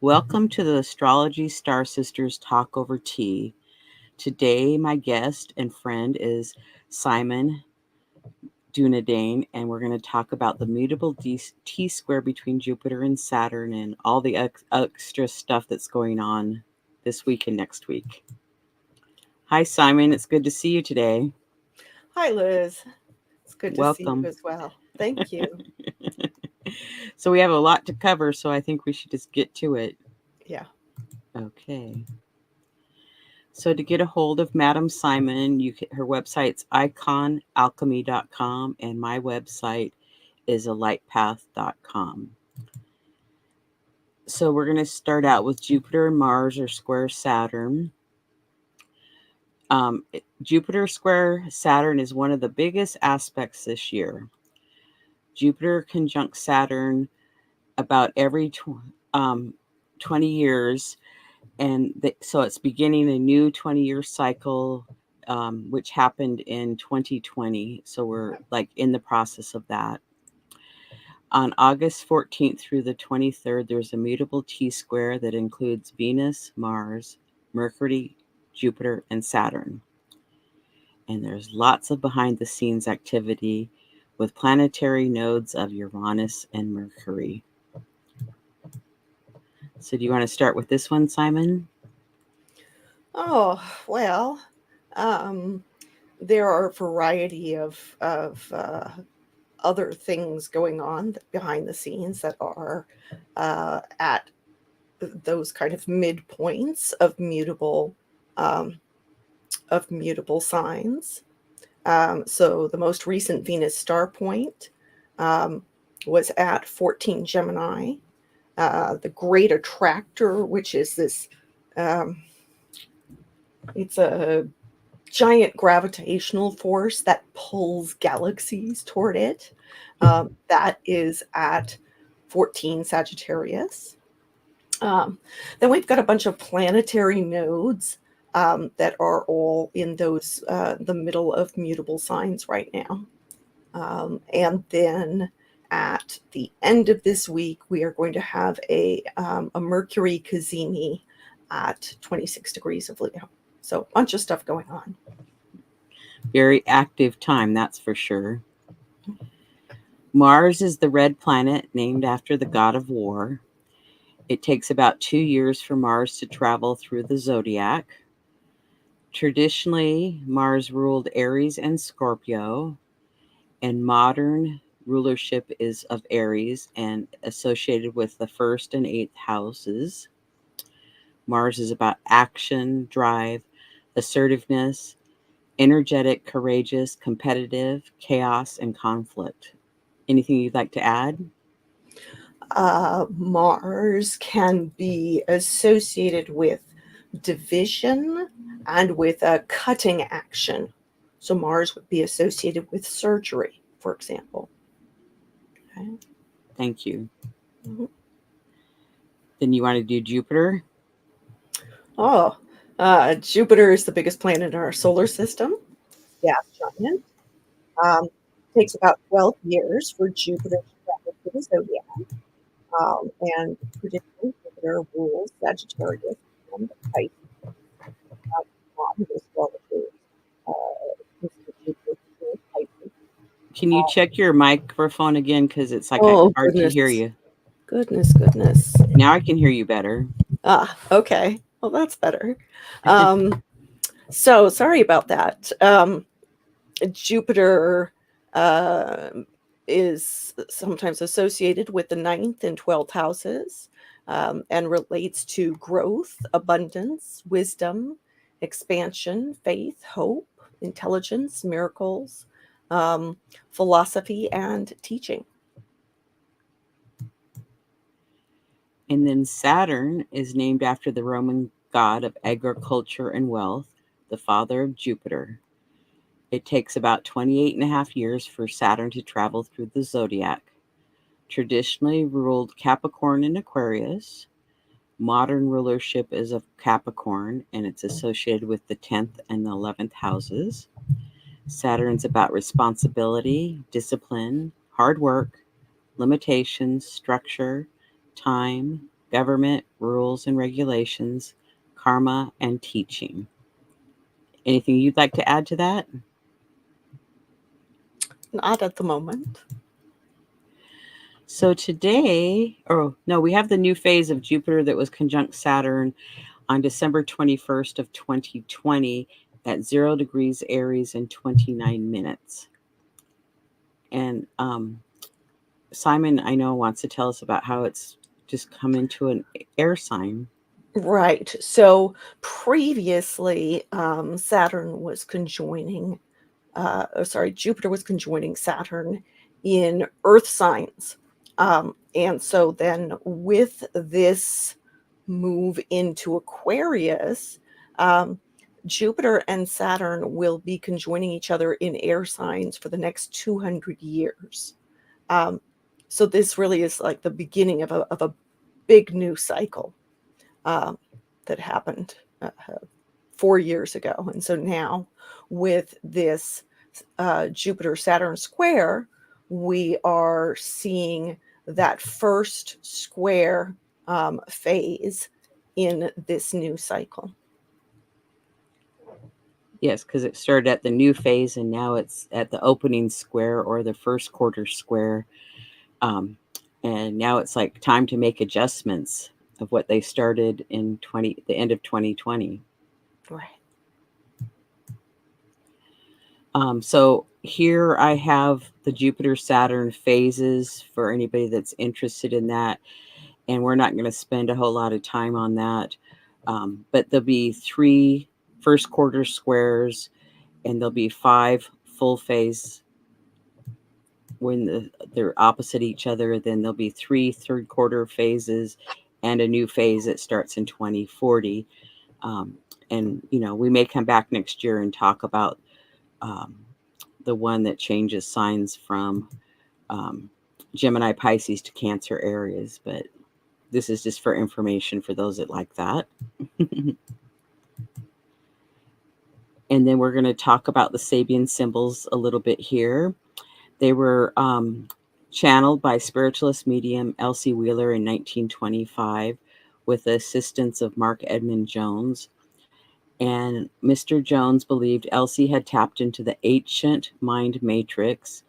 Welcome to the Astrology Star Sisters Talk over tea. Today, my guest and friend is Simon Dunedin, and we're going to talk about the mutable T-square between Jupiter and Saturn and all the extra stuff that's going on this week and next week. Hi, Simon. It's good to see you today. Hi, Liz. It's good to see Welcome. you as well. Thank you. So we have a lot to cover, so I think we should just get to it. Yeah. Okay. So to get a hold of Madam Simon, her website's iconalchemy.com and my website is alightpath.com. So we're going to start out with Jupiter and Mars are square Saturn. Jupiter square Saturn is one of the biggest aspects this year. Jupiter conjunct Saturn about every 20 years. And so it's beginning a new 20-year cycle, which happened in 2020. So we're like in the process of that. On August 14th through the 23rd, there's a mutable T-square that includes Venus, Mars, Mercury, Jupiter, and Saturn. And there's lots of behind-the-scenes activity with planetary nodes of Uranus and Mercury. So do you want to start with this one, Simon? Oh, well, there are a variety of other things going on behind the scenes that are at those kind of midpoints of mutable signs. So the most recent Venus star point was at 14 Gemini. The Great Attractor, which is this, it's a giant gravitational force that pulls galaxies toward it. That is at 14 Sagittarius. Then we've got a bunch of planetary nodes that are all in those the middle of mutable signs right now. And then at the end of this week, we are going to have a Mercury Cazimi at 26 degrees of Leo. So a bunch of stuff going on. Very active time, that's for sure. Mars is the red planet named after the god of war. It takes about 2 years for Mars to travel through the zodiac. Traditionally, Mars ruled Aries and Scorpio, and modern rulership is of Aries and associated with the first and eighth houses. Mars is about action, drive, assertiveness, energetic, courageous, competitive, chaos, and conflict. Anything you'd like to add? Mars can be associated with division and with a cutting action. So Mars would be associated with surgery, for example. Okay. Thank you. Mm-hmm. Then you want to do Jupiter? Oh, Jupiter is the biggest planet in our solar system. Yeah, giant. Takes about 12 years for Jupiter to travel to the zodiac. And traditionally, Jupiter rules Sagittarius and Pisces. Modern astrologers consider Jupiter to rule Pisces. Can you check your microphone again? Because it's like Oh, hard to hear you. Goodness. Now I can hear you better. Okay. Well, that's better. So sorry about that. Jupiter is sometimes associated with the 9th and 12th houses and relates to growth, abundance, wisdom, expansion, faith, hope, intelligence, miracles, philosophy, and teaching. And then Saturn is named after the Roman god of agriculture and wealth, the father of Jupiter. It takes about 28 and a half years for Saturn to travel through the zodiac. Traditionally ruled Capricorn and Aquarius. Modern rulership is of Capricorn, and it's associated with the 10th and the 11th houses. Saturn's about responsibility, discipline, hard work, limitations, structure, time, government, rules and regulations, karma, and teaching. Anything you'd like to add to that? Not at the moment. So today, we have the new phase of Jupiter that was conjunct Saturn on December 21st of 2020 at 0 degrees Aries in 29 minutes. And Simon, I know, wants to tell us about how it's just come into an air sign. Right. So previously, Saturn was conjoining, Jupiter was conjoining Saturn in Earth signs. And so then with this move into Aquarius, Jupiter and Saturn will be conjoining each other in air signs for the next 200 years. So this really is like the beginning of a big new cycle that happened 4 years ago. And so now with this Jupiter-Saturn square, we are seeing that first square phase in this new cycle. Yes, because it started at the new phase and now it's at the opening square or the first quarter square. And now it's like time to make adjustments of what they started in the end of 2020. Right. So here I have the Jupiter-Saturn phases for anybody that's interested in that. And we're not going to spend a whole lot of time on that. But there'll be 3 first quarter squares and there'll be 5 full phase when they're opposite each other. Then there'll be 3 third quarter phases and a new phase that starts in 2040. And, we may come back next year and talk about the one that changes signs from Gemini, Pisces to Cancer areas. But this is just for information for those that like that. And then we're going to talk about the Sabian symbols a little bit here. They were channeled by spiritualist medium Elsie Wheeler in 1925 with the assistance of Mark Edmund Jones. And Mr. Jones believed Elsie had tapped into the ancient mind matrix,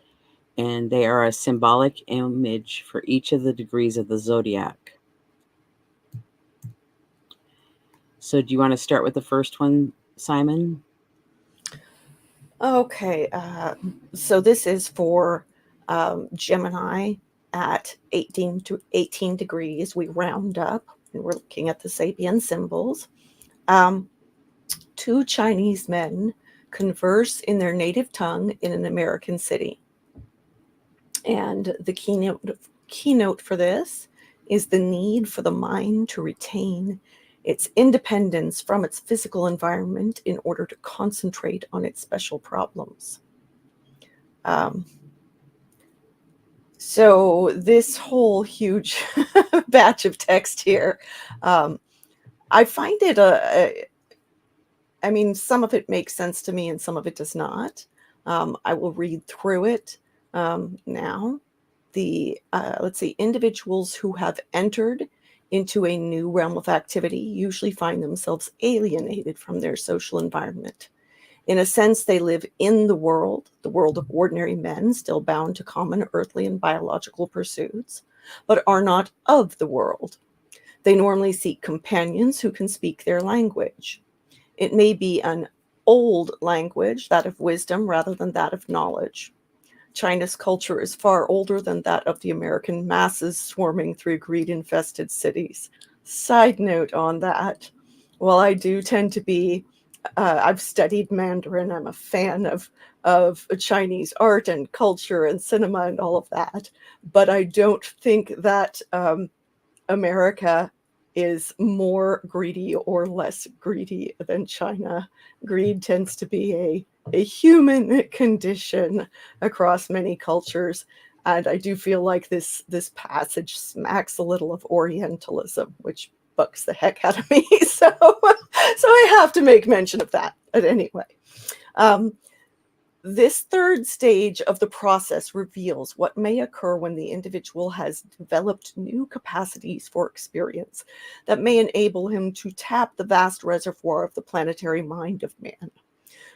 and they are a symbolic image for each of the degrees of the zodiac. So do you want to start with the first one, Simon? Okay. So this is for Gemini at 18 degrees. We round up and we're looking at the Sabian symbols. 2 Chinese men converse in their native tongue in an American city. And the keynote for this is the need for the mind to retain its independence from its physical environment in order to concentrate on its special problems. So this whole huge batch of text here, I find it some of it makes sense to me and some of it does not. I will read through it now. Let's see, individuals who have entered into a new realm of activity usually find themselves alienated from their social environment. In a sense, they live in the world of ordinary men, still bound to common earthly and biological pursuits, but are not of the world. They normally seek companions who can speak their language. It may be an old language, that of wisdom rather than that of knowledge. China's culture is far older than that of the American masses swarming through greed-infested cities. Side note on that, while I do tend to be, I've studied Mandarin, I'm a fan of Chinese art and culture and cinema and all of that, but I don't think that America is more greedy or less greedy than China. Greed tends to be a human condition across many cultures. And I do feel like this passage smacks a little of Orientalism, which bugs the heck out of me. So I have to make mention of that. But anyway, This third stage of the process reveals what may occur when the individual has developed new capacities for experience that may enable him to tap the vast reservoir of the planetary mind of man.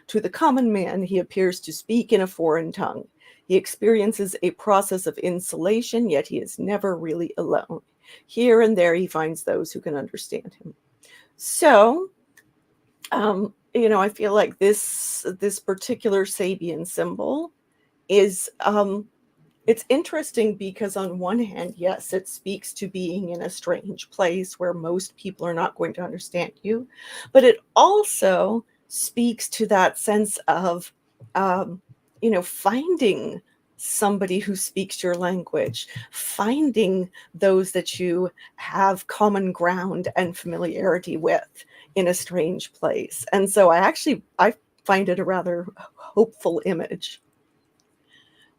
To the common man, he appears to speak in a foreign tongue. He experiences a process of insulation, yet he is never really alone. Here and there, he finds those who can understand him. So, I feel like this particular Sabian symbol is it's interesting because on one hand, yes, it speaks to being in a strange place where most people are not going to understand you, but it also speaks to that sense of finding somebody who speaks your language, finding those that you have common ground and familiarity with in a strange place. And so I find it a rather hopeful image.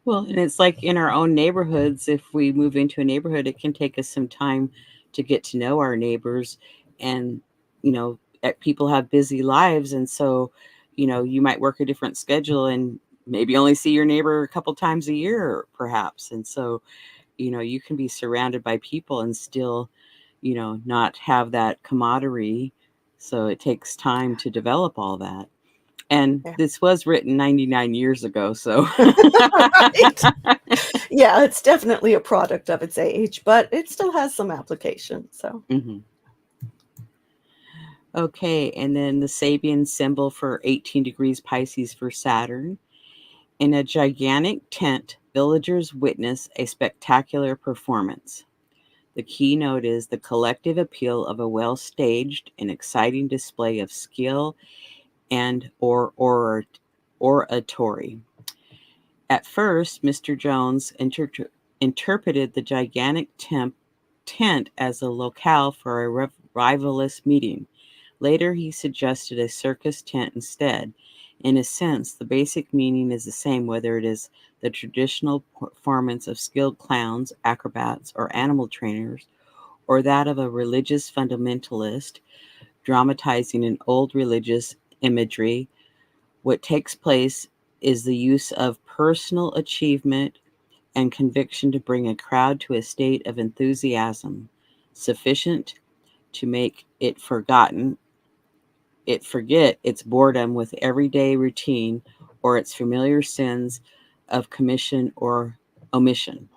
Well, and it's like in our own neighborhoods, if we move into a neighborhood, it can take us some time to get to know our neighbors. And, people have busy lives. And so, you might work a different schedule and maybe only see your neighbor a couple times a year, perhaps. And so, you can be surrounded by people and still, not have that camaraderie. So it takes time to develop all that. And Yeah. this was written 99 years ago, so. Right. Yeah, it's definitely a product of its age, but it still has some application. So. Mhm. Okay, and then the Sabian symbol for 18 degrees Pisces for Saturn. In a gigantic tent, villagers witness a spectacular performance. The keynote is the collective appeal of a well-staged and exciting display of skill and oratory. At first, Mr. Jones interpreted the gigantic tent as a locale for a rivalrous meeting. Later, he suggested a circus tent instead. In a sense, the basic meaning is the same whether it is the traditional performance of skilled clowns, acrobats, or animal trainers, or that of a religious fundamentalist dramatizing an old religious imagery. What takes place is the use of personal achievement and conviction to bring a crowd to a state of enthusiasm sufficient to make it forget its boredom with everyday routine or its familiar sins of commission or omission.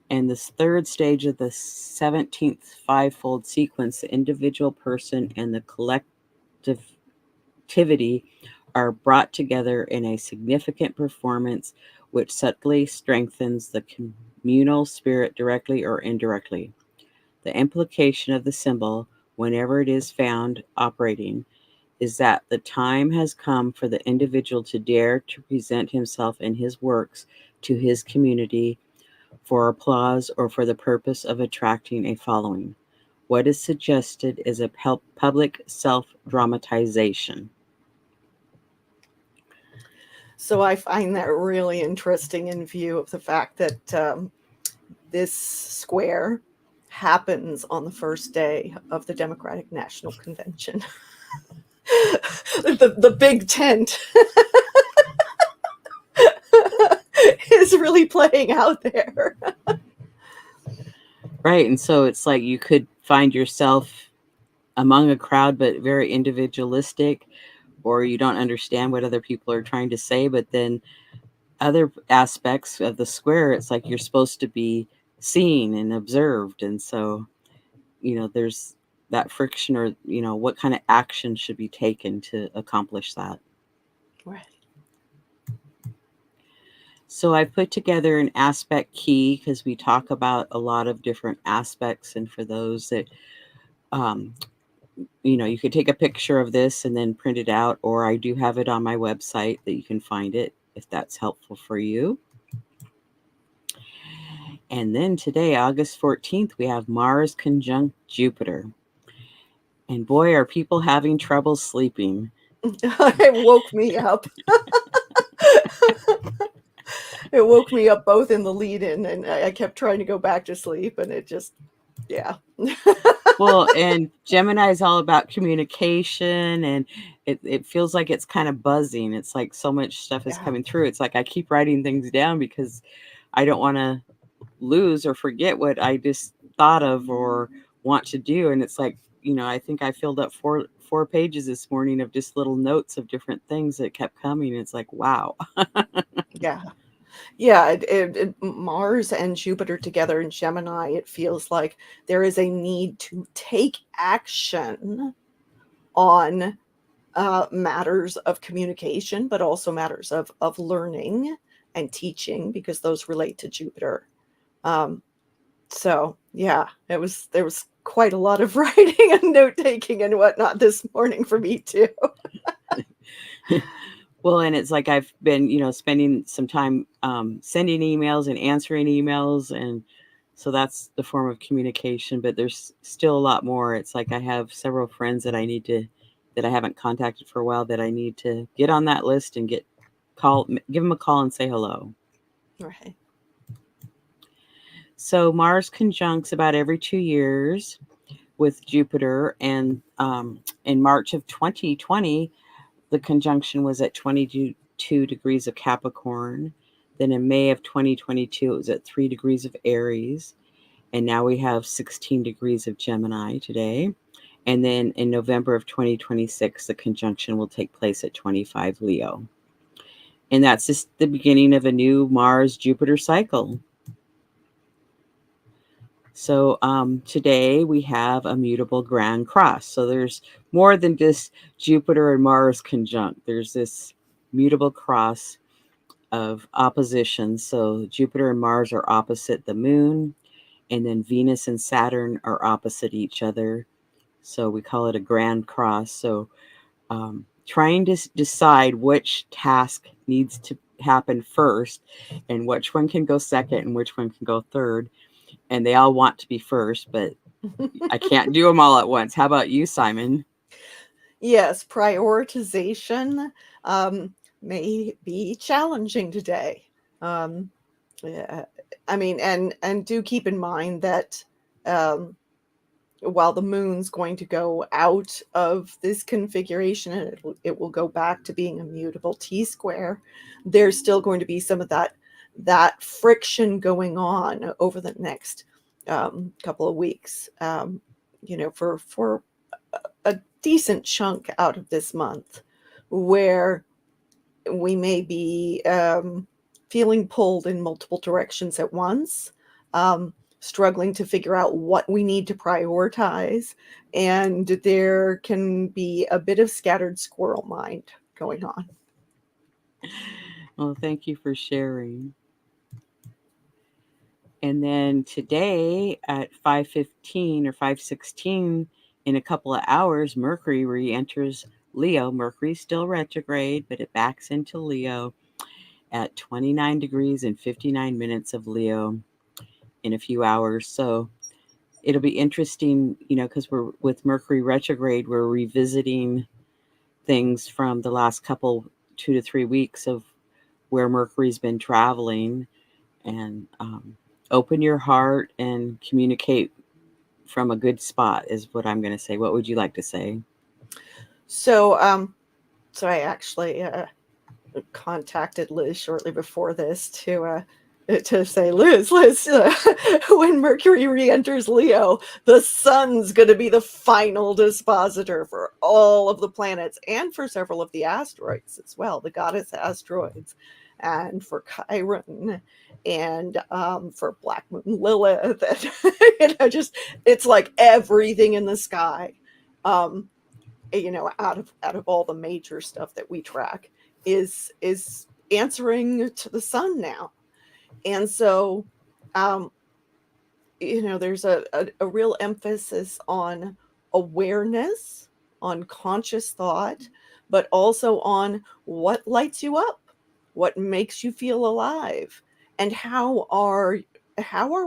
And this third stage of the 17th fivefold sequence, the individual person and the collectivity are brought together in a significant performance which subtly strengthens the communal spirit directly or indirectly. The implication of the symbol, whenever it is found operating, is that the time has come for the individual to dare to present himself and his works to his community for applause or for the purpose of attracting a following. What is suggested is a public self-dramatization. So I find that really interesting in view of the fact that this square happens on the first day of the Democratic National Convention. the big tent is really playing out there. Right, and so it's like you could find yourself among a crowd, but very individualistic, or you don't understand what other people are trying to say. But then other aspects of the square, it's like you're supposed to be seen and observed. And so, there's that friction or, what kind of action should be taken to accomplish that. Right. So I put together an aspect key because we talk about a lot of different aspects. And for those that, you could take a picture of this and then print it out, or I do have it on my website that you can find it if that's helpful for you. And then today, August 14th, we have Mars conjunct Jupiter. And boy, are people having trouble sleeping. It woke me up. It woke me up both in the lead in, and I kept trying to go back to sleep, and it just Yeah. Well, and Gemini is all about communication, and it feels like it's kind of buzzing. It's like so much stuff is Yeah. coming through. It's like I keep writing things down because I don't want to lose or forget what I just thought of or want to do. And it's like, I think I filled up four pages this morning of just little notes of different things that kept coming. It's like, wow. Yeah. Yeah, Mars and Jupiter together in Gemini, it feels like there is a need to take action on matters of communication, but also matters of learning and teaching, because those relate to Jupiter. Um, so yeah, there was quite a lot of writing and note taking and whatnot this morning for me too. Well, and it's like I've been, spending some time sending emails and answering emails. And so that's the form of communication, but there's still a lot more. It's like I have several friends that I haven't contacted for a while that I need to get on that list and give them a call and say hello. Right. So Mars conjuncts about every 2 years with Jupiter. And in March of 2020, the conjunction was at 22 degrees of Capricorn. Then in May of 2022, it was at 3 degrees of Aries. And now we have 16 degrees of Gemini today. And then in November of 2026, the conjunction will take place at 25 Leo. And that's just the beginning of a new Mars Jupiter cycle. So today we have a mutable grand cross. So there's more than just Jupiter and Mars conjunct. There's this mutable cross of opposition. So Jupiter and Mars are opposite the moon, and then Venus and Saturn are opposite each other. So we call it a grand cross. So trying to decide which task needs to happen first and which one can go second and which one can go third. And they all want to be first, but I can't do them all at once. How about you, Simon? Yes, prioritization may be challenging today. Um, yeah, I mean, and do keep in mind that um, while the moon's going to go out of this configuration and it will go back to being a mutable T-square, there's still going to be some of that friction going on over the next couple of weeks. For a decent chunk out of this month, where we may be feeling pulled in multiple directions at once, struggling to figure out what we need to prioritize, and there can be a bit of scattered squirrel mind going on. Well, thank you for sharing. And then today at 5:15 or 5:16, in a couple of hours, Mercury re-enters Leo. Mercury's still retrograde, but it backs into Leo at 29 degrees and 59 minutes of Leo in a few hours. So it'll be interesting, because we're with Mercury retrograde, we're revisiting things from the last couple 2 to 3 weeks of where Mercury's been traveling. And open your heart and communicate from a good spot is what I'm going to say. What would you like to say? So I actually contacted Liz shortly before this to say, Liz, when Mercury re-enters Leo, the sun's going to be the final dispositor for all of the planets and for several of the asteroids as well, the goddess asteroids, and for Chiron, and for Black Moon Lilith. And, just it's like everything in the sky. Out of all the major stuff that we track is answering to the sun now. And so there's a real emphasis on awareness, on conscious thought, but also on what lights you up, what makes you feel alive, and how are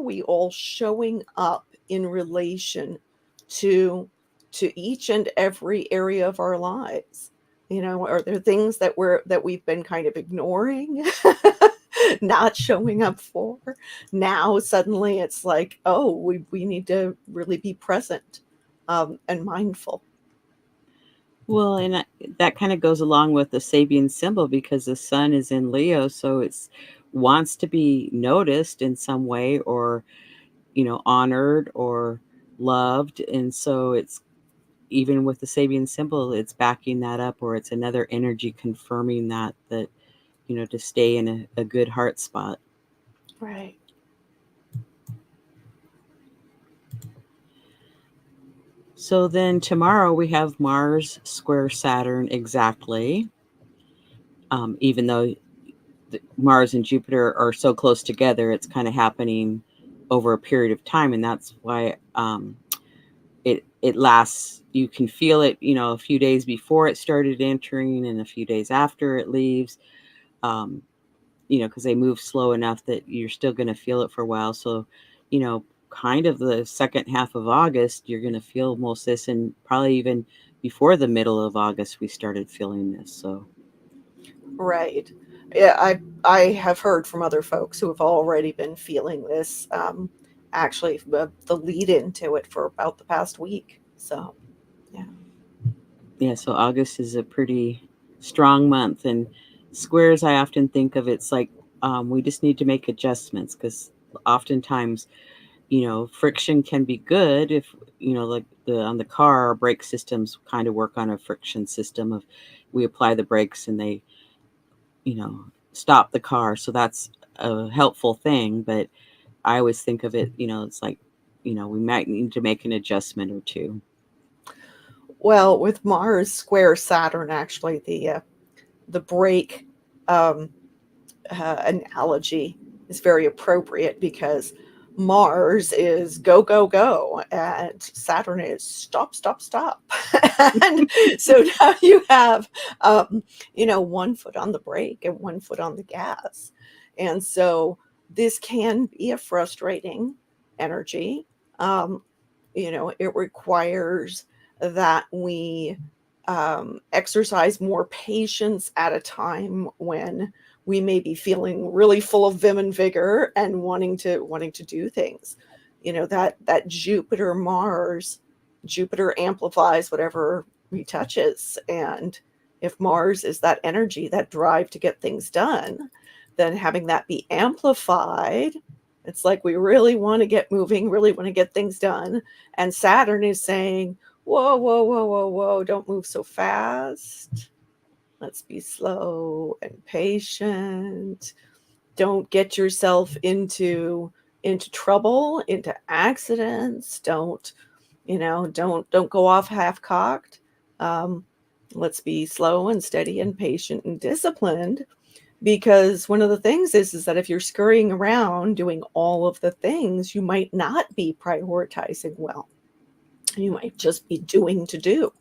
we all showing up in relation to each and every area of our lives. Are there things that we've been kind of ignoring? not showing up for. Now suddenly it's like, oh, we need to really be present and mindful. Well, and that kind of goes along with the Sabian symbol because the sun is in Leo, so it's wants to be noticed in some way, or honored or loved, and so it's even with the Sabian symbol, it's backing that up, or it's another energy confirming that to stay in a good heart spot. Right. So then tomorrow we have Mars square Saturn exactly. Even though Mars and Jupiter are so close together, it's kind of happening over a period of time, and that's why it lasts. You can feel it, a few days before it started entering, and a few days after it leaves. Because they move slow enough that you're still going to feel it for a while. So, kind of the second half of August, you're going to feel most this, and probably even before the middle of August, we started feeling this. So, Right. Yeah, I have heard from other folks who have already been feeling this. Actually, the lead into it for about the past week. So, yeah. yeah, so August is a pretty strong month, and squares, I often think of it's like we just need to make adjustments because oftentimes friction can be good if like on the car, our brake systems kind of work on a friction system of we apply the brakes and they stop the car, so that's a helpful thing. But I always think of it, it's like we might need to make an adjustment or two. Well, with Mars square Saturn, actually, the brake um, analogy is very appropriate because Mars is go, go, go, and Saturn is stop, stop, stop. And so now you have, one foot on the brake and one foot on the gas. And so this can be a frustrating energy. It requires that we exercise more patience at a time when we may be feeling really full of vim and vigor and wanting to do things. That Jupiter Mars, Jupiter amplifies whatever he touches, and if Mars is that energy, that drive to get things done, then having that be amplified, it's like we really want to get moving, really want to get things done, and Saturn is saying, whoa, whoa, whoa, whoa, whoa, don't move so fast. Let's be slow and patient. Don't get yourself into trouble, into accidents. Don't go off half-cocked. Let's be slow and steady and patient and disciplined, because one of the things is that if you're scurrying around doing all of the things, you might not be prioritizing well. You might just be doing to do.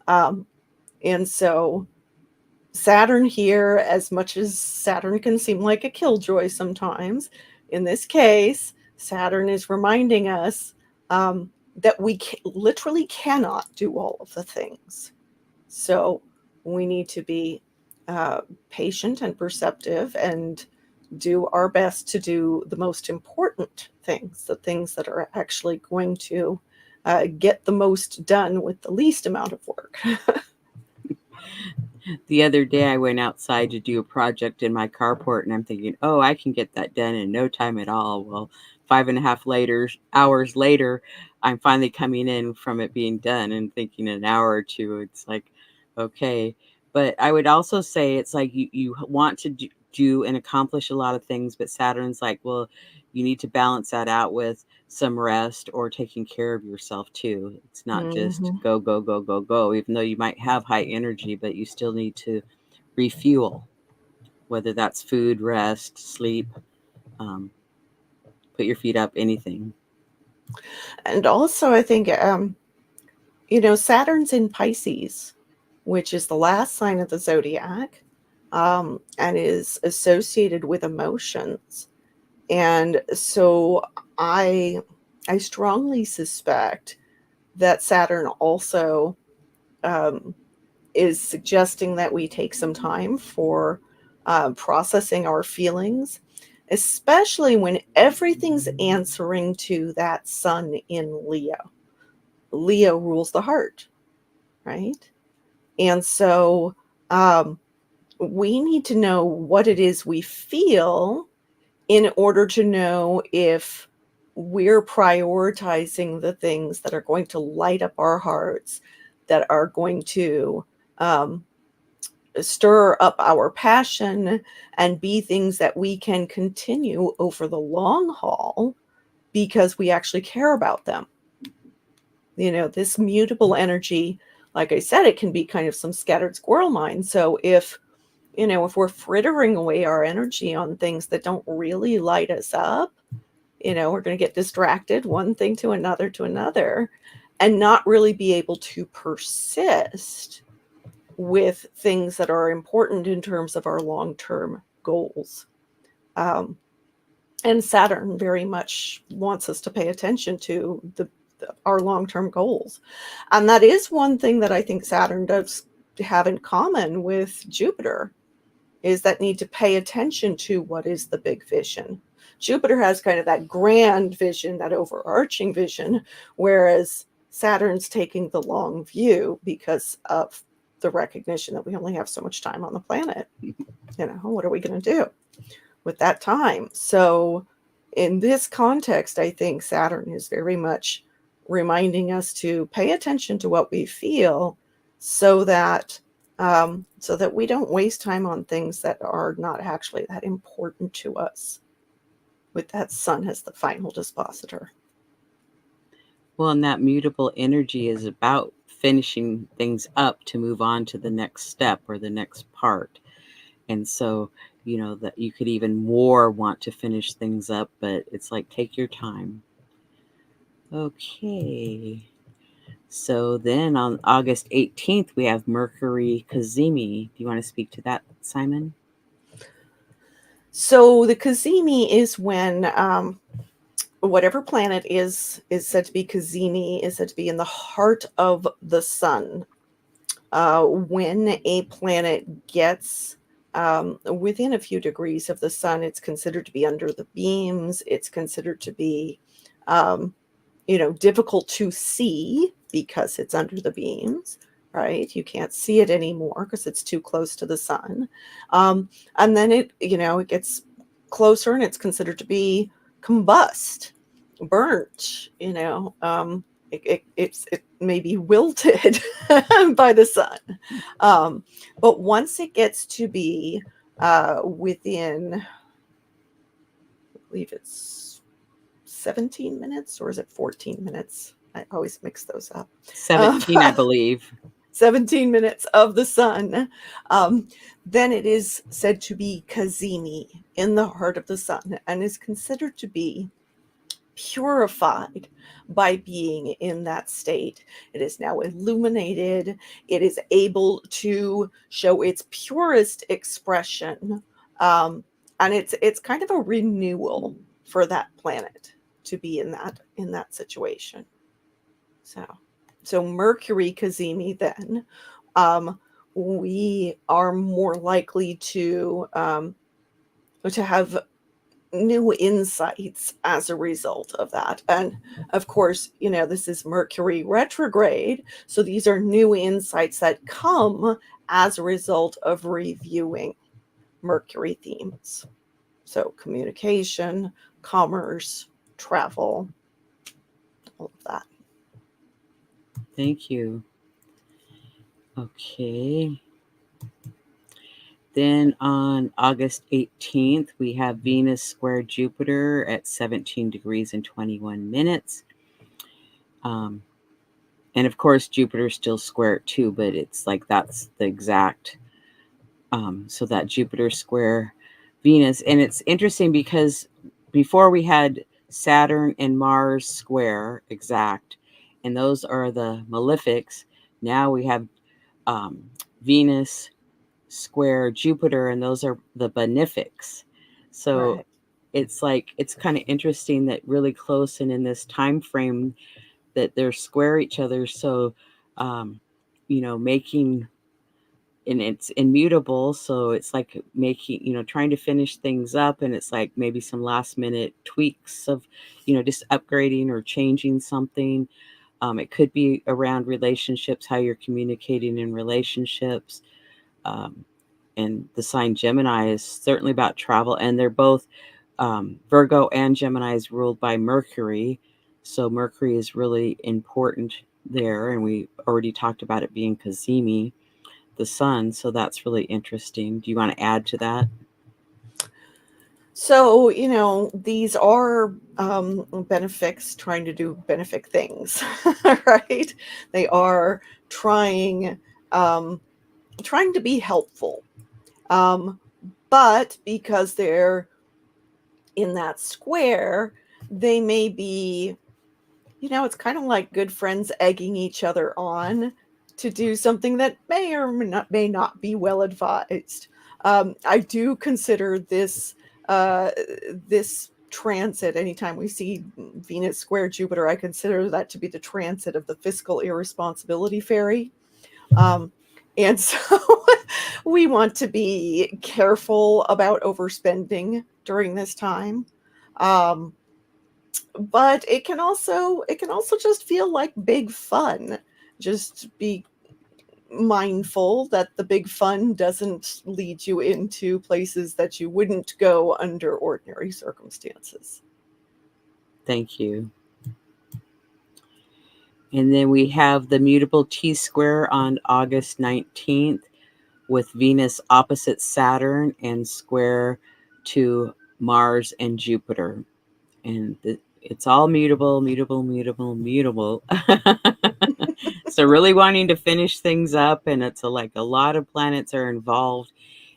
And so Saturn here, as much as Saturn can seem like a killjoy sometimes, in this case, Saturn is reminding us that we literally cannot do all of the things. So we need to be patient and perceptive and do our best to do the most important things, the things that are actually going to get the most done with the least amount of work. The other day I went outside to do a project in my carport, and I'm thinking, oh, I can get that done in no time at all. Well, 5.5 hours later, I'm finally coming in from it being done and thinking an hour or two, it's like, okay. But I would also say it's like you want to do and accomplish a lot of things, but Saturn's like, well, you need to balance that out with some rest or taking care of yourself too. It's not just Mhm. go, go, go, go, go, even though you might have high energy, but you still need to refuel, whether that's food, rest, sleep, um, put your feet up, anything. And also, I think, Saturn's in Pisces, which is the last sign of the zodiac, and is associated with emotions. And so I strongly suspect that Saturn also um, is suggesting that we take some time for processing our feelings, especially when everything's answering to that sun in Leo. Leo rules the heart, right? And so we need to know what it is we feel in order to know if we're prioritizing the things that are going to light up our hearts, that are going to stir up our passion and be things that we can continue over the long haul because we actually care about them. This mutable energy, like I said, it can be kind of some scattered squirrel mind. So if we're frittering away our energy on things that don't really light us up, we're going to get distracted, one thing to another, and not really be able to persist with things that are important in terms of our long-term goals. And Saturn very much wants us to pay attention to our long-term goals. And that is one thing that I think Saturn does have in common with Jupiter, is that need to pay attention to what is the big vision. Jupiter has kind of that grand vision, that overarching vision, whereas Saturn's taking the long view because of the recognition that we only have so much time on the planet. What are we going to do with that time? So in this context, I think Saturn is very much reminding us to pay attention to what we feel so that we don't waste time on things that are not actually that important to us, with that sun as the final dispositor. Well, and that mutable energy is about finishing things up to move on to the next step or the next part. And so, that you could even more want to finish things up, but it's like, take your time. Okay. So then on August 18th, we have Mercury Cazimi. Do you want to speak to that, Simon? So the Cazimi is when whatever planet is said to be Cazimi, is said to be in the heart of the sun. When a planet gets within a few degrees of the sun, it's considered to be under the beams. It's considered to be, difficult to see because it's under the beams, right? You can't see it anymore because it's too close to the sun. And then it gets closer and it's considered to be combust, burnt, it may be wilted by the sun. But once it gets to be within, I believe it's 17 minutes, or is it 14 minutes? I always mix those up. 17, I believe. 17 minutes of the sun, then it is said to be Cazimi, in the heart of the sun, and is considered to be purified by being in that state. It is now illuminated. It is able to show its purest expression, and it's kind of a renewal for that planet to be in that situation. So Mercury Cazimi, then we are more likely to have new insights as a result of that. And of course, this is Mercury retrograde, so these are new insights that come as a result of reviewing Mercury themes. So communication, commerce, travel, all of that. Thank you. Okay. Then on August 18th, we have Venus square Jupiter at 17 degrees and 21 minutes. And of course, Jupiter's still square it too, but it's like that's the exact, so that Jupiter square Venus. And it's interesting because before we had Saturn and Mars square exact, and those are the malefics. Now we have Venus square Jupiter, and those are the benefics. So Right. it's like, it's kind of interesting that really close and in this time frame that they're square each other. So making and it's immutable, so it's like making, trying to finish things up, and it's like maybe some last minute tweaks of, just upgrading or changing something. It could be around relationships, how you're communicating in relationships. And the sign Gemini is certainly about travel, and they're both, Virgo and Gemini is ruled by Mercury, so Mercury is really important there, and we already talked about it being Cazimi, the sun, so that's really interesting. Do you want to add to that? So, these are benefics trying to do benefic things, right? They are trying to be helpful. But because they're in that square, they may be, it's kind of like good friends egging each other on to do something that may or may not be well advised. I do consider this transit, anytime we see Venus square Jupiter, I consider that to be the transit of the fiscal irresponsibility fairy. And so we want to be careful about overspending during this time. But it can also just feel like big fun. Just be mindful that the big fun doesn't lead you into places that you wouldn't go under ordinary circumstances. Thank you. And then we have the mutable T-square on August 19th with Venus opposite Saturn and square to Mars and Jupiter. And it's all mutable, mutable, mutable, mutable. So really wanting to finish things up, and it's like a lot of planets are involved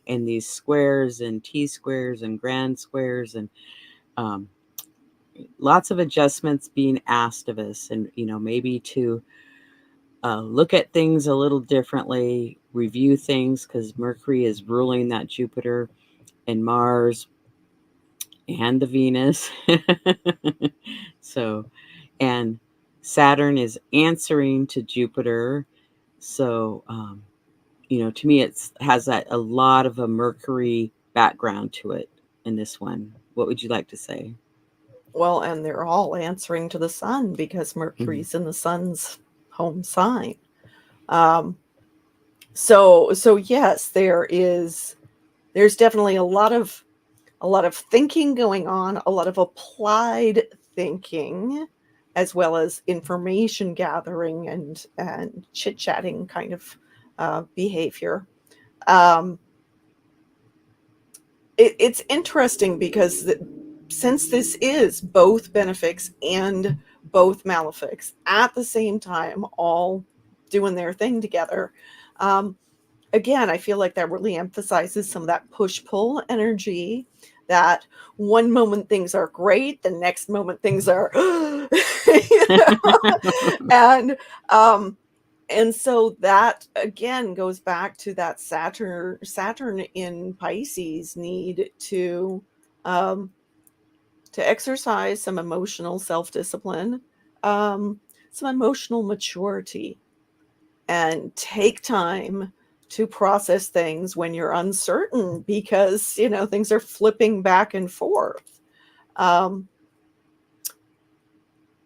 in these squares and T-squares and grand squares, and lots of adjustments being asked of us, and maybe to look at things a little differently, review things, because Mercury is ruling that Jupiter and Mars and the Venus. So, and Saturn is answering to Jupiter. So, to me, it has a lot of a Mercury background to it in this one. What would you like to say? Well, and they're all answering to the sun because Mercury's in the sun's home sign. So yes, there's definitely a lot of thinking going on, a lot of applied thinking, as well as information gathering and chit-chatting kind of behavior. It's interesting because since this is both benefics and both malefics at the same time, all doing their thing together, again, I feel like that really emphasizes some of that push-pull energy, that one moment things are great, the next moment things are, and so that again goes back to that Saturn in Pisces need to exercise some emotional self-discipline, some emotional maturity, and take time to process things when you're uncertain, because things are flipping back and forth.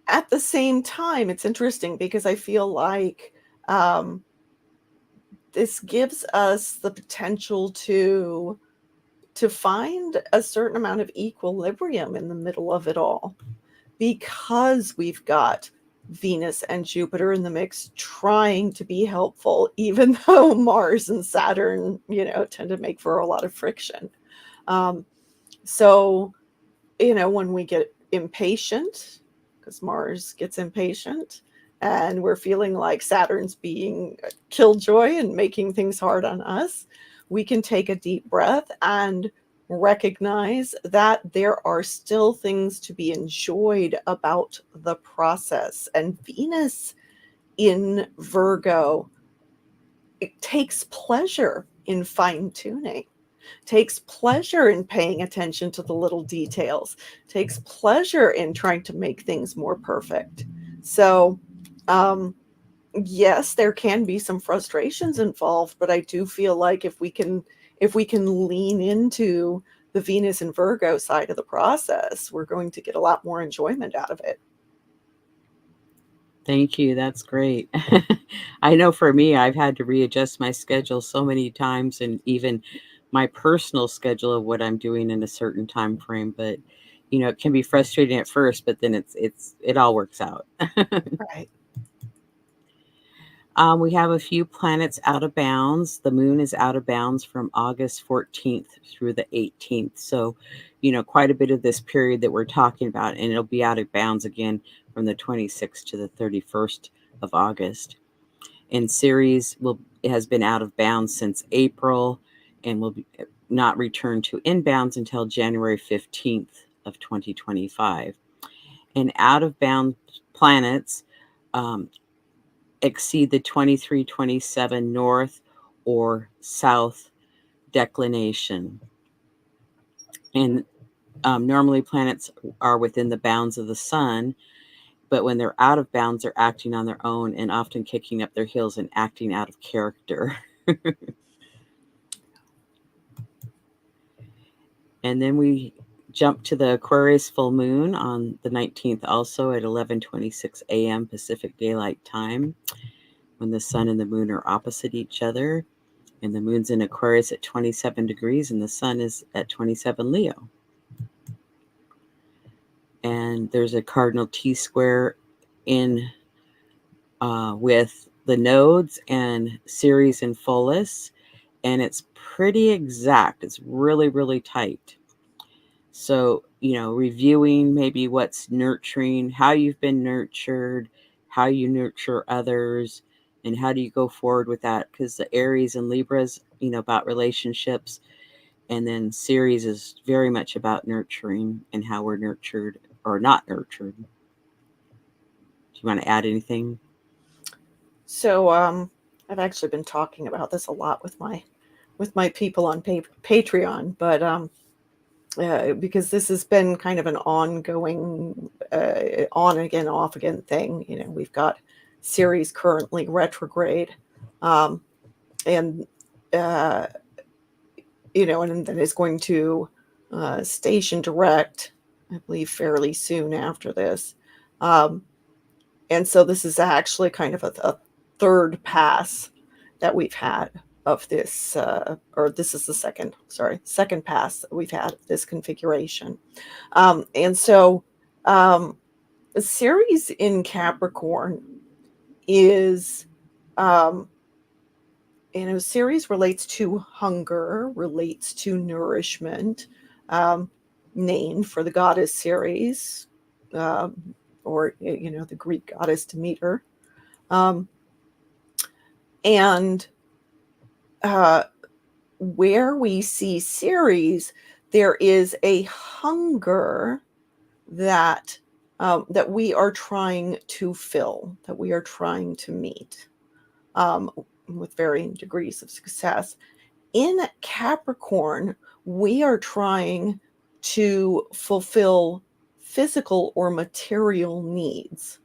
At the same time, it's interesting because I feel like this gives us the potential to find a certain amount of equilibrium in the middle of it all, because we've got Venus and Jupiter in the mix trying to be helpful, even though Mars and Saturn, tend to make for a lot of friction. So, when we get impatient, because Mars gets impatient, and we're feeling like Saturn's being a killjoy and making things hard on us, we can take a deep breath and recognize that there are still things to be enjoyed about the process. And Venus in Virgo, it takes pleasure in fine-tuning, takes pleasure in paying attention to the little details, takes pleasure in trying to make things more perfect. So yes, there can be some frustrations involved, but I do feel like if we can lean into the Venus and Virgo side of the process, we're going to get a lot more enjoyment out of it. Thank you. That's great. I know for me, I've had to readjust my schedule so many times, and even my personal schedule of what I'm doing in a certain time frame. But it can be frustrating at first, but then it all works out. Right. We have a few planets out of bounds. The moon is out of bounds from August 14th through the 18th. So, quite a bit of this period that we're talking about, and it'll be out of bounds again from the 26th to the 31st of August. And Ceres has been out of bounds since April and will not return to inbounds until January 15th of 2025. And out of bound planets exceed the 2327 north or south declination. And normally planets are within the bounds of the sun, but when they're out of bounds, they're acting on their own and often kicking up their heels and acting out of character. And then we jump to the Aquarius full moon on the 19th, also at 11:26 a.m. Pacific Daylight Time, when the sun and the moon are opposite each other. And the moon's in Aquarius at 27 degrees, and the sun is at 27 Leo. And there's a cardinal T-square in with the nodes and Ceres and Pholus, and it's pretty exact. It's really, really tight. So, reviewing maybe what's nurturing, how you've been nurtured, how you nurture others, and how do you go forward with that? Because the Aries and Libras, about relationships, and then Ceres is very much about nurturing and how we're nurtured or not nurtured. Do you want to add anything? So I've actually been talking about this a lot with my people on Patreon, but because this has been kind of an ongoing on again, off again thing. We've got Ceres currently retrograde, and and then it's going to station direct, I believe, fairly soon after this. And so this is actually kind of a third pass that we've had of this, or this is the second pass that we've had of this configuration. And so Ceres in Capricorn is, Ceres relates to hunger, relates to nourishment, named for the goddess Ceres, or the Greek goddess Demeter, and where we see Ceres, there is a hunger that that we are trying to fill, that we are trying to meet, with varying degrees of success. In Capricorn, we are trying to fulfill physical or material needs.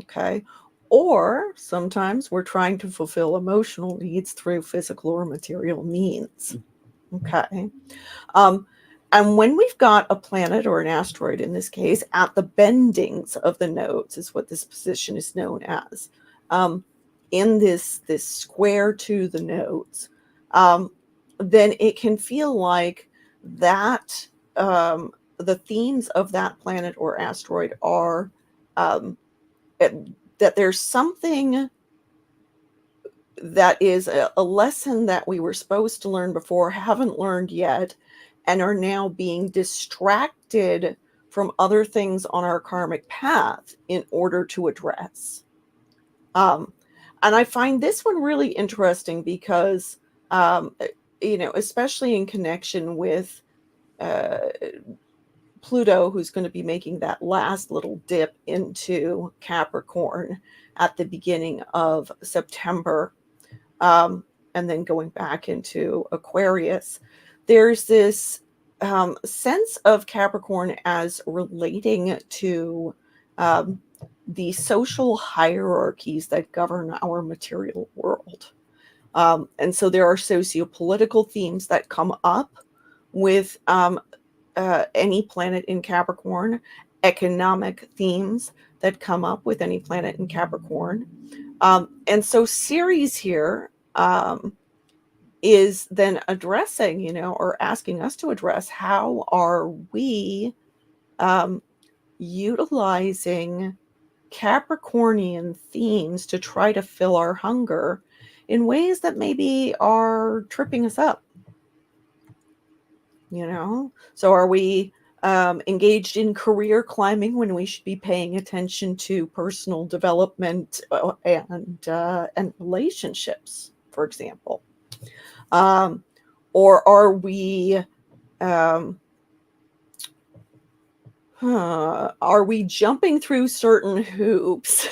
Okay. Or sometimes we're trying to fulfill emotional needs through physical or material means. Okay. And when we've got a planet or an asteroid, in this case, at the bendings of the nodes, is what this position is known as, in this square to the nodes, then it can feel like that the themes of that planet or asteroid are that there's something that is a lesson that we were supposed to learn before, haven't learned yet, and are now being distracted from other things on our karmic path in order to address. And I find this one really interesting because, especially in connection with Pluto, who's going to be making that last little dip into Capricorn at the beginning of September, and then going back into Aquarius. There's this sense of Capricorn as relating to the social hierarchies that govern our material world. And so there are socio-political themes that come up with any planet in Capricorn, economic themes that come up with any planet in Capricorn. And so Ceres here is then addressing, or asking us to address, how are we utilizing Capricornian themes to try to fill our hunger in ways that maybe are tripping us up. So are we engaged in career climbing when we should be paying attention to personal development and relationships, for example? Or are we jumping through certain hoops,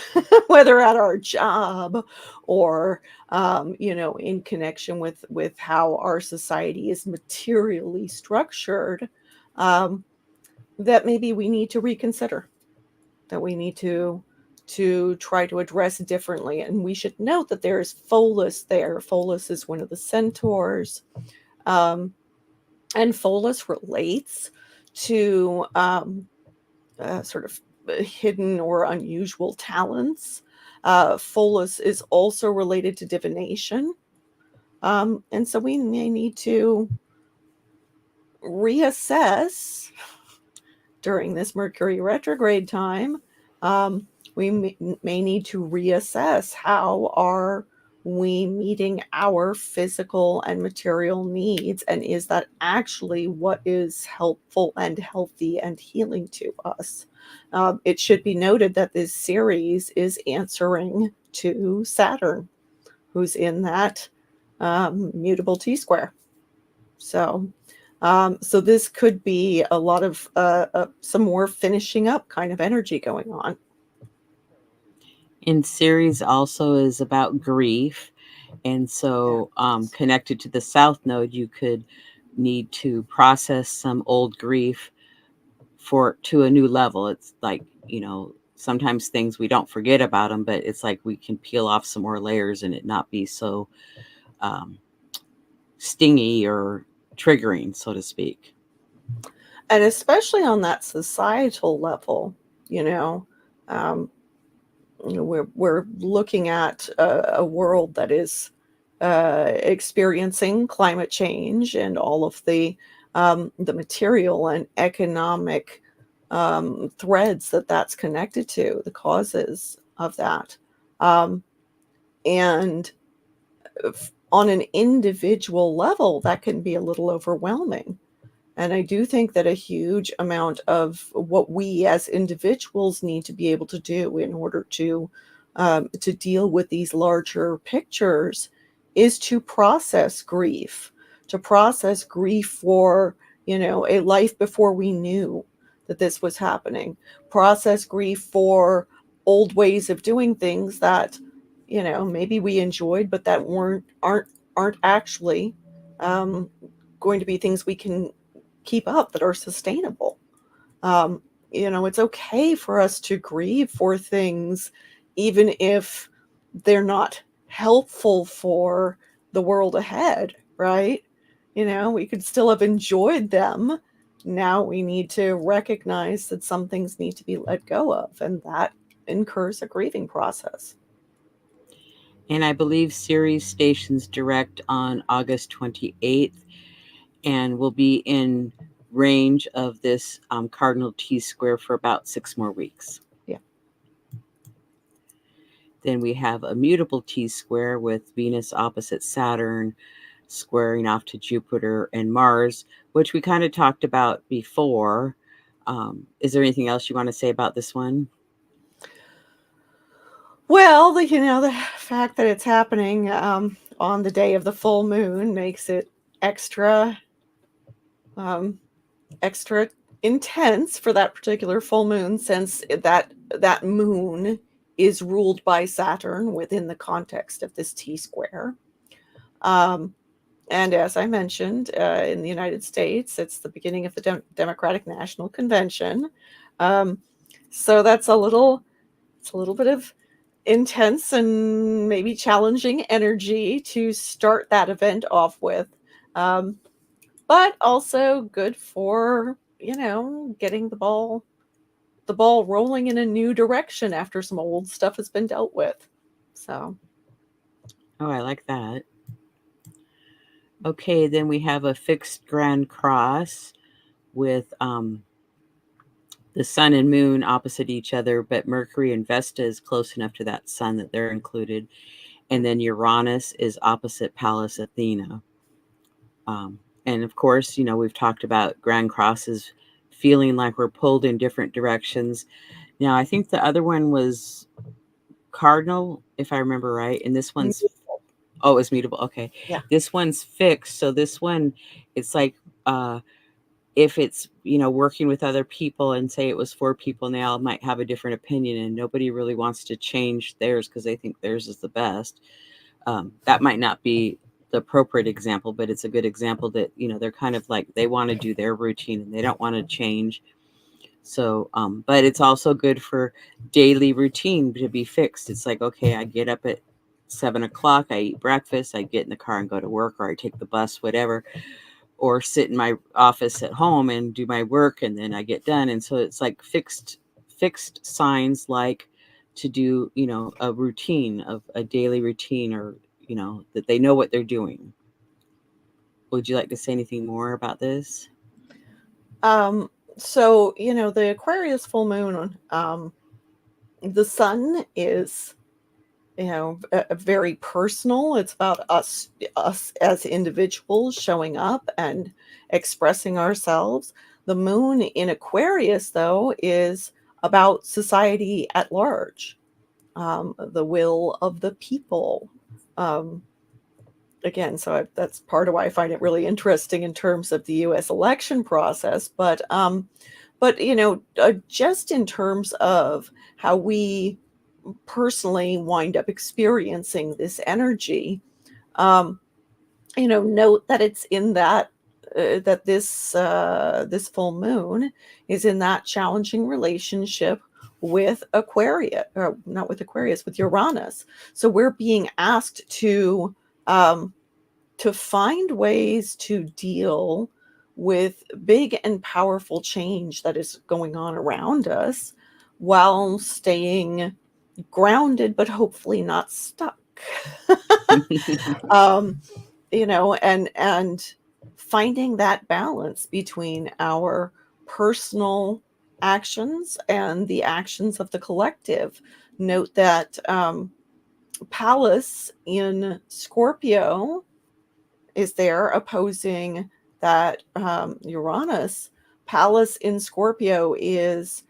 whether at our job or in connection with how our society is materially structured, that maybe we need to reconsider, that we need to try to address differently? And we should note that there is Pholus there. Pholus is one of the centaurs, and Pholus relates to sort of hidden or unusual talents. Pholus is also related to divination. And so we may need to reassess during this Mercury retrograde time. We may need to reassess, how are we meeting our physical and material needs, and is that actually what is helpful and healthy and healing to us? It should be noted that this series is answering to Saturn, who's in that mutable T-square. So this could be a lot of some more finishing up kind of energy going on. And Ceres also is about grief. And so connected to the South Node, you could need to process some old grief to a new level. It's like, sometimes things we don't forget about them, but it's like we can peel off some more layers and it not be so stingy or triggering, so to speak. And especially on that societal level, we're looking at a world that is experiencing climate change and all of the material and economic threads that's connected to, the causes of that. And on an individual level, that can be a little overwhelming. And I do think that a huge amount of what we as individuals need to be able to do in order to deal with these larger pictures is to process grief for, a life before we knew that this was happening, process grief for old ways of doing things that, maybe we enjoyed, but that aren't actually going to be things we can keep up, that are sustainable. It's okay for us to grieve for things, even if they're not helpful for the world ahead, right? We could still have enjoyed them. Now we need to recognize that some things need to be let go of, and that incurs a grieving process. And I believe Ceres stations direct on August 28th and will be in range of this cardinal T-square for about 6 more weeks. Yeah. Then we have a mutable T-square with Venus opposite Saturn, squaring off to Jupiter and Mars, which we kind of talked about before. Is there anything else you want to say about this one? Well, the fact that it's happening on the day of the full moon makes it extra intense for that particular full moon, since that moon is ruled by Saturn within the context of this T-square. And as I mentioned, in the United States, it's the beginning of the Democratic National Convention. So that's a little It's a little bit of intense and maybe challenging energy to start that event off with. But also good for, getting the ball rolling in a new direction after some old stuff has been dealt with. So, Oh, I like that. Okay, then we have a fixed grand cross with the sun and moon opposite each other, but Mercury and Vesta is close enough to that sun that they're included. And then Uranus is opposite Pallas Athena. And of course, we've talked about grand crosses feeling like we're pulled in different directions. Now, I think the other one was cardinal, if I remember right. And this one's, oh, it's mutable. Okay. yeah. This one's fixed. So this one, it's like, if it's working with other people, and say it was 4 people and they all might have a different opinion and nobody really wants to change theirs because they think theirs is the best, that might not be the appropriate example, but it's a good example that they're kind of like they want to do their routine and they don't want to change. So but it's also good for daily routine to be fixed. It's like, okay, I get up at 7 o'clock, I eat breakfast, I get in the car and go to work, or I take the bus, whatever, or sit in my office at home and do my work, and then I get done. And so it's like fixed signs, like to do, a routine, of a daily routine, or, that they know what they're doing. Would you like to say anything more about this? So, the Aquarius full moon, the sun is, very personal. It's about us as individuals showing up and expressing ourselves. The moon in Aquarius, though, is about society at large, the will of the people. Again, so that's part of why I find it really interesting in terms of the U.S. election process. But just in terms of how we personally wind up experiencing this energy, note that it's in that that this full moon is in that challenging relationship with Aquarius, or not with Aquarius, with Uranus. So we're being asked to find ways to deal with big and powerful change that is going on around us while staying grounded, but hopefully not stuck. And finding that balance between our personal actions and the actions of the collective. Note that Pallas in Scorpio is there opposing that Uranus. Pallas in Scorpio is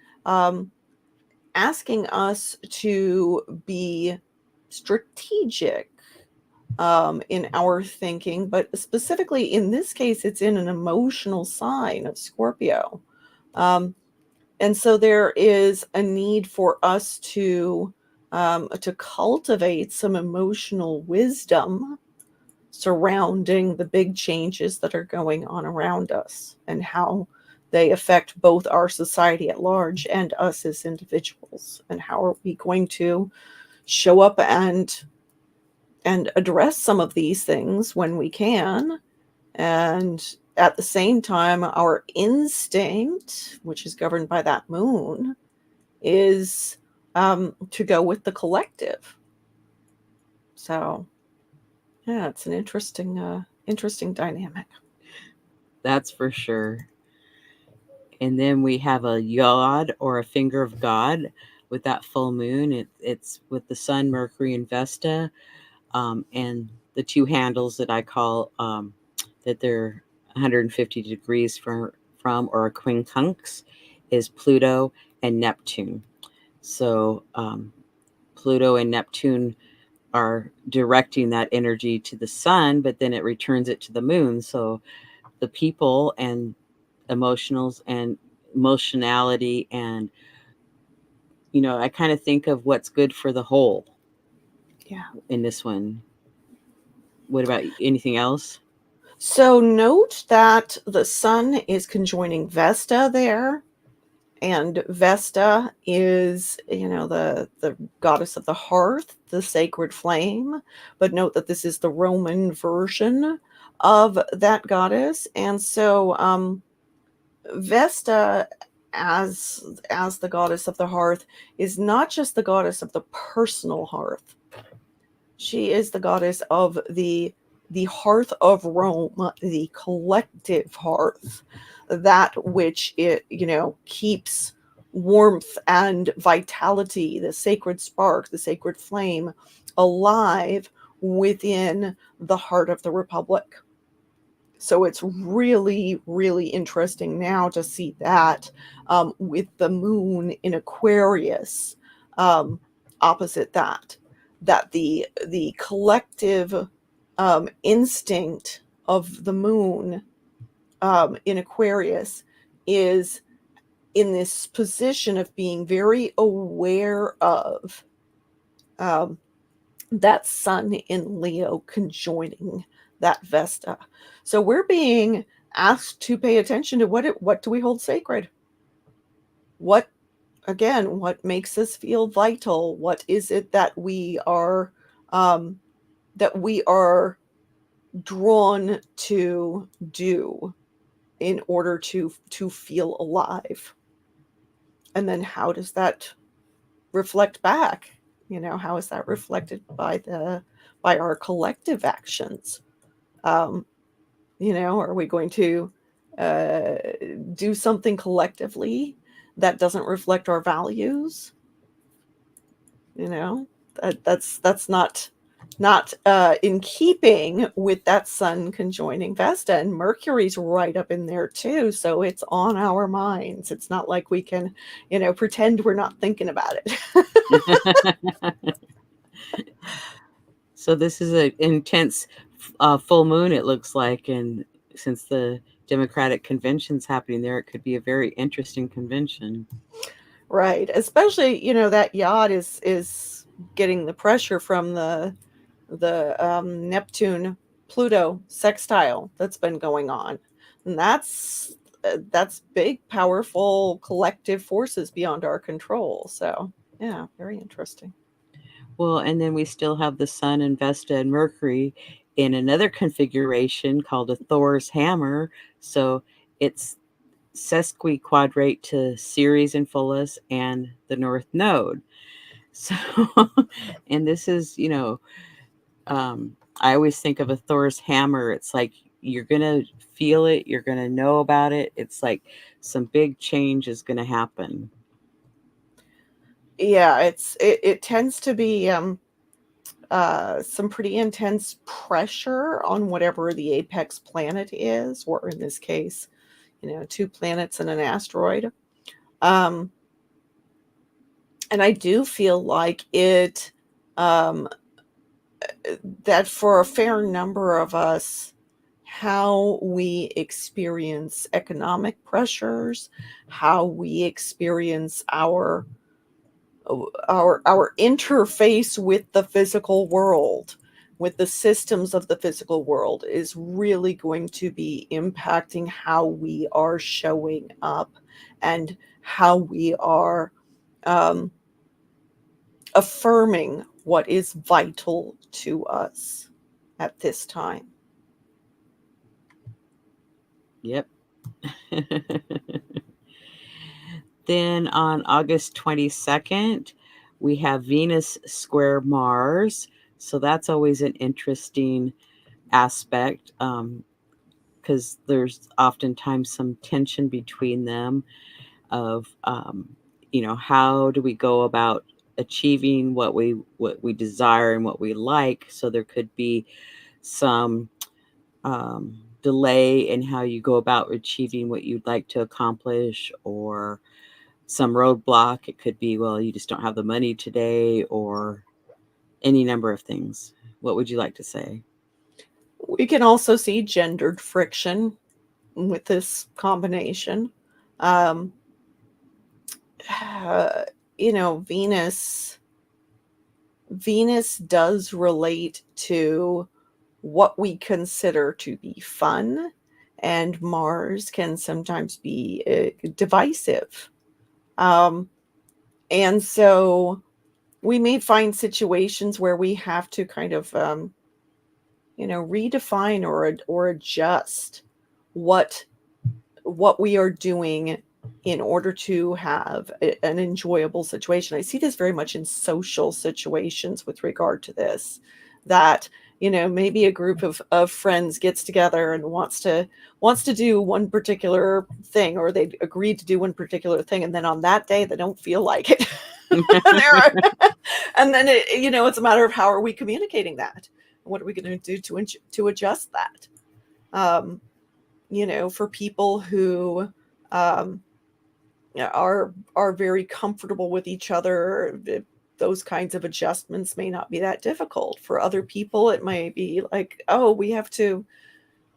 asking us to be strategic in our thinking, but specifically in this case, it's in an emotional sign of Scorpio. And so there is a need for us to cultivate some emotional wisdom surrounding the big changes that are going on around us and how they affect both our society at large and us as individuals. And how are we going to show up and address some of these things when we can, and at the same time our instinct, which is governed by that moon, is to go with the collective. So yeah, it's an interesting dynamic. That's for sure. And then we have a yod, or a finger of God, with that full moon. It's with the sun, Mercury, and Vesta, and the 2 handles that I call that they're 150 degrees from, or a quincunx, is Pluto and Neptune. So Pluto and Neptune are directing that energy to the sun, but then it returns it to the moon. So the people and emotionals and emotionality, and I kind of think of what's good for the whole. Yeah. In this one. What about anything else? So note that the sun is conjoining Vesta there, And Vesta is, the goddess of the hearth, the sacred flame. But note that this is the Roman version of that goddess. And so Vesta, as the goddess of the hearth, is not just the goddess of the personal hearth. She is the goddess of the hearth of Rome, the collective hearth, that which it keeps warmth and vitality, the sacred spark, the sacred flame, alive within the heart of the republic. So it's really, really interesting now to see that with the moon in Aquarius, um, opposite that the collective instinct of the moon in Aquarius is in this position of being very aware of um, that sun in Leo conjoining that Vesta. So we're being asked to pay attention to what do we hold sacred? What what makes us feel vital? What is it um, that we are drawn to do in order to feel alive? And then how does that reflect back? How is that reflected by our collective actions? Um, are we going to uh, do something collectively that doesn't reflect our values? That's not in keeping with that sun conjoining Vesta, and Mercury's right up in there too, so it's on our minds. It's not like we can pretend we're not thinking about it. So this is an intense full moon, it looks like, and since the Democratic convention's happening there, it could be a very interesting convention. Right, especially that yacht is getting the pressure from the Neptune Pluto sextile that's been going on, and that's big, powerful collective forces beyond our control. So yeah, very interesting. Well, and then we still have the Sun and Vesta and Mercury in another configuration called a Thor's hammer. So it's sesquiquadrate to Ceres and Pholus and the North Node. So, and this is, I always think of a Thor's hammer. It's like you're going to feel it, you're going to know about it. It's like some big change is going to happen. Yeah, it tends to be some pretty intense pressure on whatever the apex planet is, or in this case, two planets and an asteroid. Um, and I do feel like um, that for a fair number of us, how we experience economic pressures, how we experience our interface with the physical world, with the systems of the physical world, is really going to be impacting how we are showing up and how we are um, affirming what is vital to us at this time. Yep. Then on August 22nd, we have Venus square Mars. So that's always an interesting aspect because there's oftentimes some tension between them of, how do we go about achieving what we desire and what we like. So there could be some delay in how you go about achieving what you'd like to accomplish, or some roadblock. It could be, well, you just don't have the money today, or any number of things. What would you like to say? We can also see gendered friction with this combination. Um, uh, Venus does relate to what we consider to be fun, and Mars can sometimes be divisive. And so we may find situations where we have to kind of, redefine or adjust what we are doing in order to have an enjoyable situation. I see this very much in social situations with regard to this, that maybe a group of friends gets together and wants to do one particular thing, or they agreed to do one particular thing, and then on that day they don't feel like it. And then it's a matter of how are we communicating that? What are we going to do to adjust that? For people who are very comfortable with each other, those kinds of adjustments may not be that difficult. For other people, it might be like, oh, we have to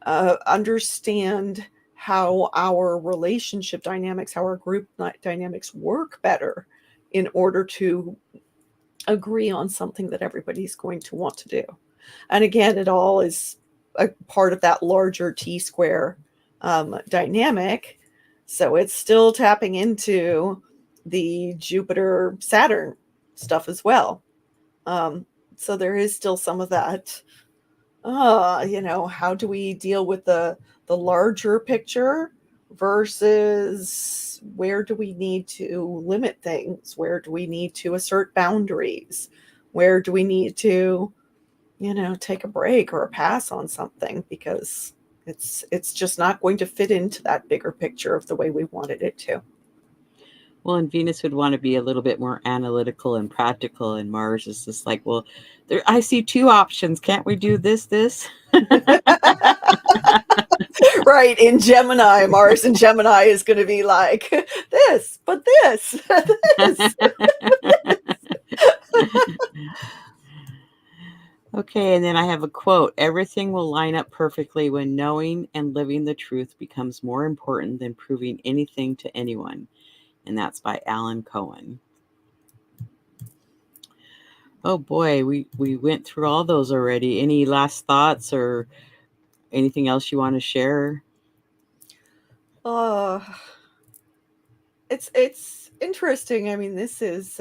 understand how our relationship dynamics, how our group dynamics work better in order to agree on something that everybody's going to want to do. And again, it all is a part of that larger T-square dynamic. So it's still tapping into the Jupiter Saturn stuff as well. So there is still some of that. How do we deal with the larger picture versus where do we need to limit things? Where do we need to assert boundaries? Where do we need to, take a break or a pass on something because it's just not going to fit into that bigger picture of the way we wanted it to. Well, and Venus would want to be a little bit more analytical and practical, and Mars is just like, well, I see two options. Can't we do this? Right. In Gemini, Mars in Gemini is going to be like this, but this. Okay, and then I have a quote. Everything will line up perfectly when knowing and living the truth becomes more important than proving anything to anyone. And that's by Alan Cohen. Oh boy, we went through all those already. Any last thoughts or anything else you want to share? It's interesting. I mean, this is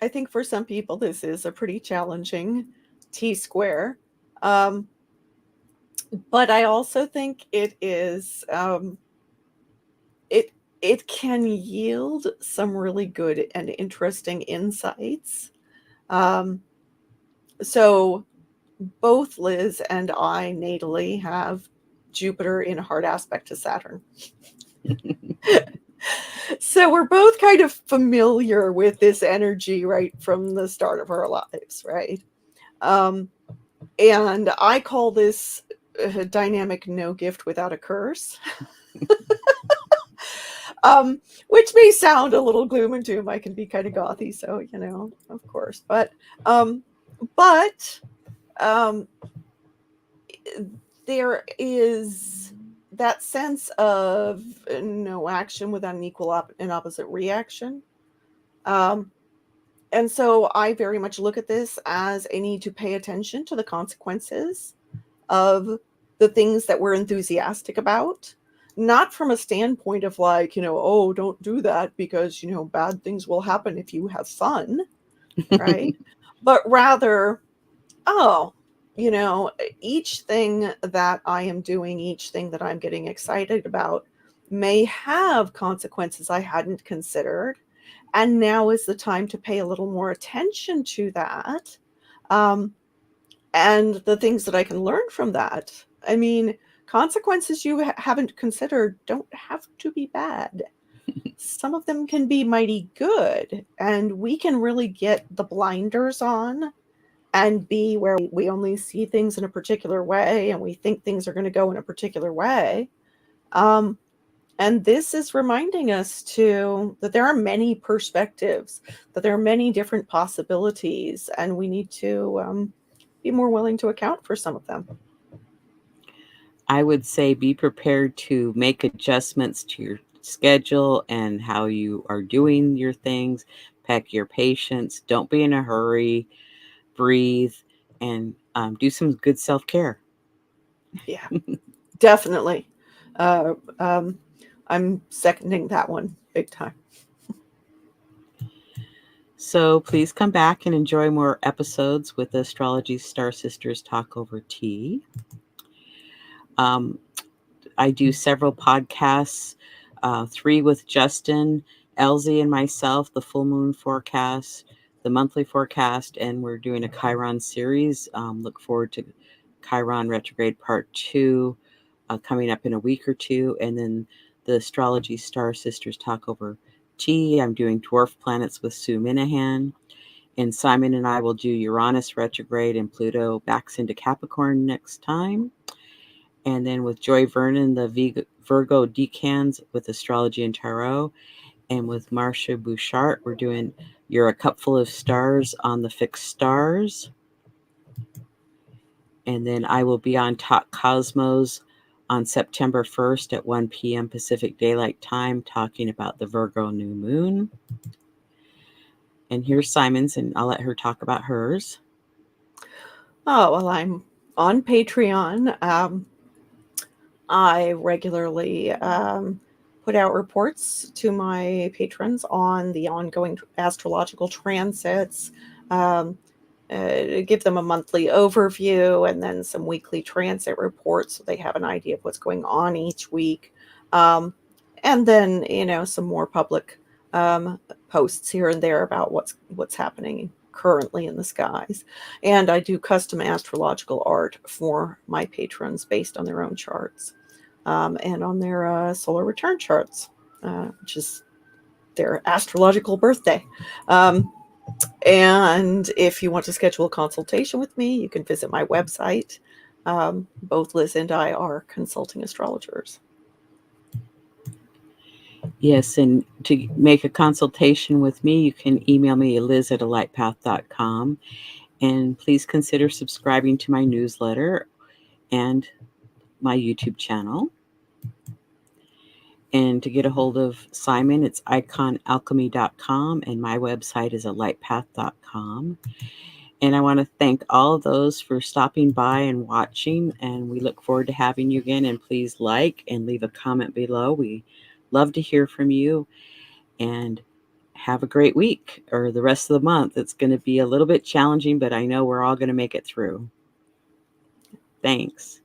I think for some people this is a pretty challenging T-square. But I also think it is it can yield some really good and interesting insights. So both Liz and I natally have Jupiter in a hard aspect to Saturn. So we're both kind of familiar with this energy right from the start of our lives, right? And I call this dynamic no gift without a curse. Which may sound a little gloom and doom. I can be kind of gothy, so of course. But there is that sense of no action without an equal and opposite reaction. And so I very much look at this as a need to pay attention to the consequences of the things that we're enthusiastic about. Not from a standpoint of like, oh, don't do that because, bad things will happen if you have fun, right? But rather, each thing that I am doing, each thing that I'm getting excited about may have consequences I hadn't considered. And now is the time to pay a little more attention to that. And the things that I can learn from that. I mean, consequences you haven't considered don't have to be bad. Some of them can be mighty good, and we can really get the blinders on and be where we only see things in a particular way and we think things are going to go in a particular way. And this is reminding us that there are many perspectives, that there are many different possibilities, and we need to be more willing to account for some of them. I would say be prepared to make adjustments to your schedule and how you are doing your things. Pack your patience. Don't be in a hurry. Breathe and do some good self-care. Yeah, definitely. I'm seconding that one big time. So please come back and enjoy more episodes with the Astrology Star Sisters Talk over tea. I do several podcasts, 3 with Justin, Elsie, and myself, the full moon forecast, the monthly forecast, and we're doing a Chiron series. Look forward to Chiron retrograde part 2 coming up in a week or two, and then the Astrology Star Sisters Talk over tea. I'm doing dwarf planets with Sue Minahan, and Simon and I will do Uranus retrograde and Pluto backs into Capricorn next time. And then with Joy Vernon, the Virgo decans with Astrology and Tarot. And with Marcia Bouchard, we're doing You're a Cup Full of Stars on the Fixed Stars. And then I will be on Talk Cosmos on September 1st at 1 p.m. Pacific Daylight Time, talking about the Virgo new moon. And here's Simon's, and I'll let her talk about hers. Oh, well, I'm on Patreon. I regularly put out reports to my patrons on the ongoing astrological transits, give them a monthly overview and then some weekly transit reports so they have an idea of what's going on each week. And then, some more public posts here and there about what's happening currently in the skies. And I do custom astrological art for my patrons based on their own charts and on their solar return charts, which is their astrological birthday. And if you want to schedule a consultation with me, you can visit my website. Both Liz and I are consulting astrologers. Yes, and to make a consultation with me, you can email me, liz@alightpath.com. And please consider subscribing to my newsletter and my YouTube channel. And to get a hold of Simon, it's iconalchemy.com, and my website is alightpath.com. And I want to thank all of those for stopping by and watching, and we look forward to having you again. And please like and leave a comment below. We love to hear from you, and have a great week or the rest of the month. It's going to be a little bit challenging, but I know we're all going to make it through. Thanks.